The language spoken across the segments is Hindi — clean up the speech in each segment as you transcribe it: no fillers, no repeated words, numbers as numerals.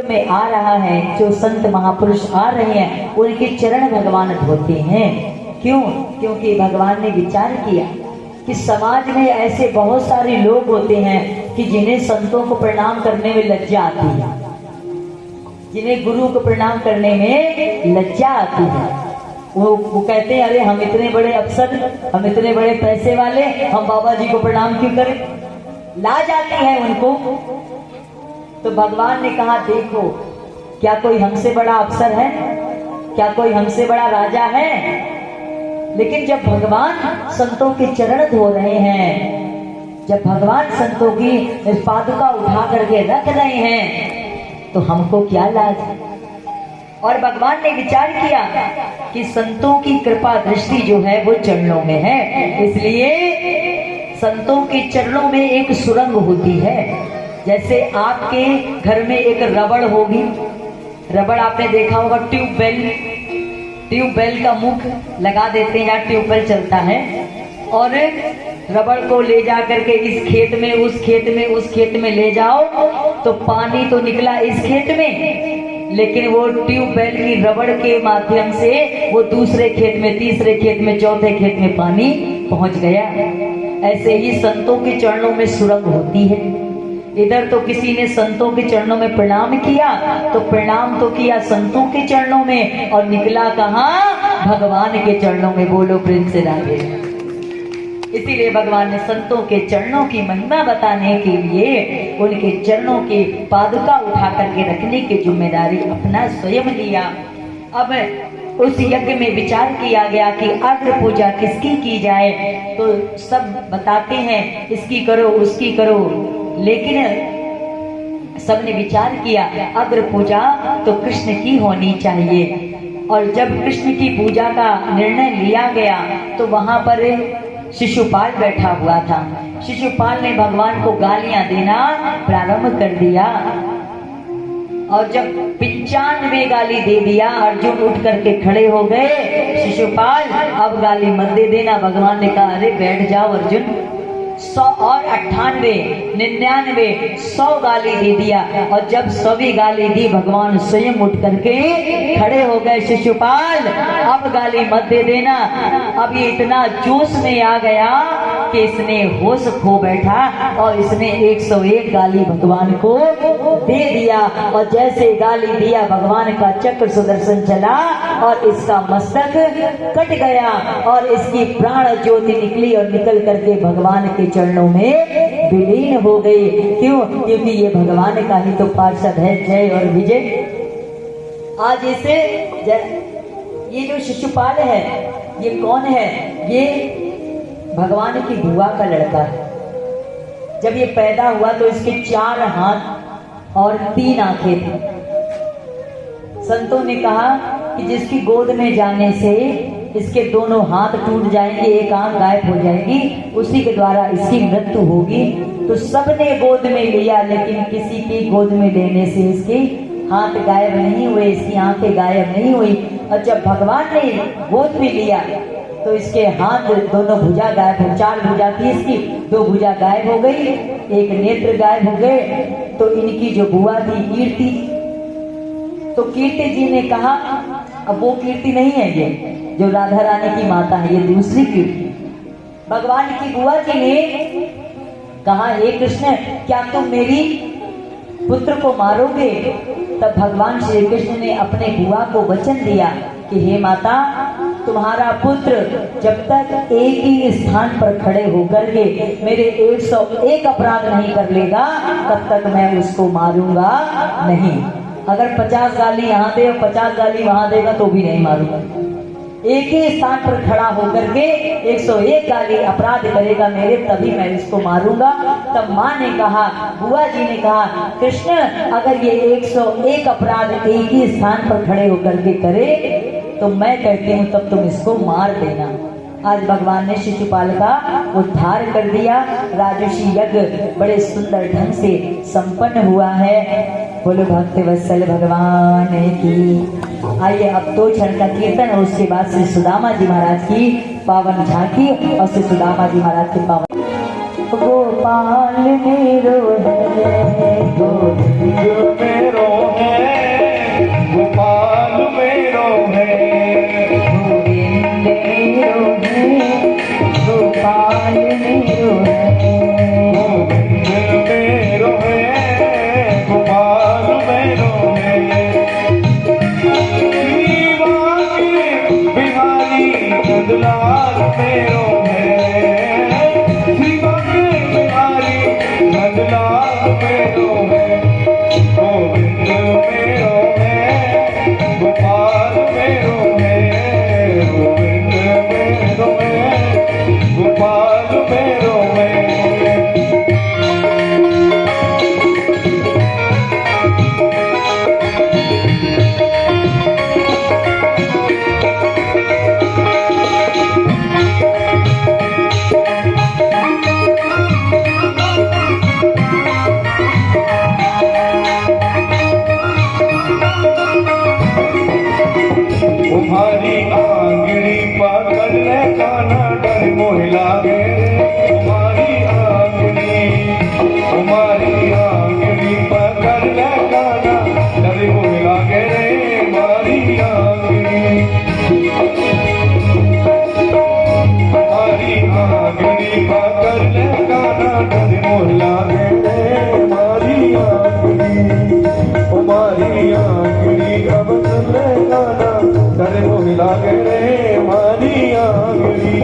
में आ रहा है, जो संत महापुरुष आ रहे हैं उनके चरण भगवान धोते हैं। क्यों? क्योंकि भगवान ने विचार किया कि समाज में ऐसे बहुत सारे लोग होते हैं कि जिन्हें संतों को प्रणाम करने में लज्जा आती है, जिन्हें गुरु को प्रणाम करने में लज्जा आती है। वो कहते हैं अरे हम इतने बड़े अफसर, हम इतने बड़े पैसे वाले, हम बाबा जी को प्रणाम क्यों करें, लाज आती है उनको। तो भगवान ने कहा देखो, क्या कोई हमसे बड़ा अफसर है, क्या कोई हमसे बड़ा राजा है? लेकिन जब भगवान संतों के चरण धो रहे हैं, जब भगवान संतों की पादुका उठा करके रख रहे हैं, तो हमको क्या लाज। और भगवान ने विचार किया कि संतों की कृपा दृष्टि जो है वो चरणों में है, इसलिए संतों के चरणों में एक सुरंग होती है। जैसे आपके घर में एक रबड़ होगी, रबड़ आपने देखा होगा, ट्यूबवेल का मुख लगा देते हैं जहाँ ट्यूबवेल चलता है, और रबड़ को ले जा करके इस खेत में, उस खेत में, उस खेत में ले जाओ तो पानी तो निकला इस खेत में, लेकिन वो ट्यूबवेल की रबड़ के माध्यम से वो दूसरे खेत में, तीसरे खेत में, चौथे खेत में पानी पहुंच गया। ऐसे ही संतों के चरणों में सुरंग होती है। इधर तो किसी ने संतों के चरणों में प्रणाम किया, तो प्रणाम तो किया संतों के चरणों में, और निकला कहाँ? भगवान के चरणों में। बोलो प्रेम से राधे। इसीलिए भगवान ने संतों के चरणों की महिमा बताने के लिए उनके चरणों की पादुका उठा करके रखने की जिम्मेदारी अपना स्वयं लिया। अब उस यज्ञ में विचार किया गया कि अग्र पूजा किसकी की जाए, तो सब बताते हैं इसकी करो, उसकी करो, लेकिन सबने विचार किया अग्र पूजा तो कृष्ण की होनी चाहिए। और जब कृष्ण की पूजा का निर्णय लिया गया तो वहां पर शिशुपाल बैठा हुआ था। शिशुपाल ने भगवान को गालियां देना प्रारंभ कर दिया, और जब 95 गाली दे दिया, अर्जुन उठ करके खड़े हो गए। शिशुपाल अब गाली मत दे देना। भगवान ने कहा अरे बैठ जाओ अर्जुन। 100 और 98, 99, 100 गाली दे दिया, और जब 100वीं गाली दी भगवान स्वयं उठ करके खड़े हो गए। शिशुपाल अब गाली मत दे देना। अब ये इतना जोश में आ गया कि इसने होश खो बैठा और इसने 101 गाली भगवान को दे दिया। और जैसे गाली दिया भगवान का चक्र सुदर्शन चला और इसका मस्तक कट गया और इसकी प्राण ज्योति निकली और निकल करके भगवान के चरणों में विलीन हो गई। क्यों? क्योंकि ये भगवान का ही तो पार्षद है। जय और विजय। आज इसे ये जो शिशुपाल है ये कौन है? ये भगवान की बुआ का लड़का है। जब ये पैदा हुआ तो इसके 4 हाथ और 3 आंखें थी। संतों ने कहा कि जिसकी गोद में जाने से इसके दोनों हाथ टूट जाएंगे, एक आंख गायब हो जाएगी, उसी के द्वारा इसकी मृत्यु होगी। तो सबने गोद में लिया, लेकिन किसी की गोद में लेने से इसके हाथ गायब नहीं हुए, इसकी आंखें गायब नहीं हुई। और जब भगवान ने गोद में लिया तो इसके हाथ, दोनों भुजा गायब हो। 4 भुजा थी इसकी, 2 भुजा गायब हो गई, एक नेत्र गायब हो गए। तो इनकी जो बुआ थी कीर्ति, तो कीर्ति जी ने कहा अब वो कीर्ति नहीं है ये जो राधा रानी की माता है, ये दूसरी कीर्ति। भगवान की बुआ जी ने कहा हे कृष्ण क्या तुम मेरी पुत्र को मारोगे? तब भगवान श्री कृष्ण ने अपने बुआ को वचन दिया कि हे माता, तुम्हारा पुत्र जब तक एक ही स्थान पर खड़े होकर के मेरे 101 अपराध नहीं कर लेगा तब तक मैं उसको मारूंगा नहीं। अगर 50 गाली यहाँ दे और 50 गाली वहां देगा तो भी नहीं मारूंगा। एक ही स्थान पर खड़ा होकर के 101 गाली अपराध करेगा मेरे, तभी मैं इसको मारूंगा। तब माँ ने कहा, बुआ जी ने कहा, कृष्ण अगर ये 101 अपराध एक ही स्थान पर खड़े होकर के करे तो मैं कहती हूँ तब तुम इसको मार देना। आज भगवान ने शिशुपाल का उद्धार कर दिया। राजर्षि यज्ञ बड़े सुंदर ढंग से संपन्न हुआ है। बोलो भक्त वत्सल भगवान की। आइए अब 2 क्षण का कीर्तन और उसके बाद श्री सुदामा जी महाराज की पावन झांकी और श्री सुदामा जी महाराज की पावन। गोपाल मेरो है, गोविंद मेरो है। तुम्हारी आंगड़ी पकड़ ले काना डर मोह लागे रे तुम्हारी आंगड़ी पकड़ ले काना डर मोह लागे रे मारी आंगड़ी पकड़ ले काना डर मोह लागे रे मारी आंगड़ी अब सुन ले गाना डर मोह लागे रे मारी आंगड़ी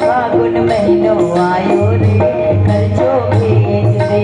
फागुन महीनो आयो रे खर्चो भेज दे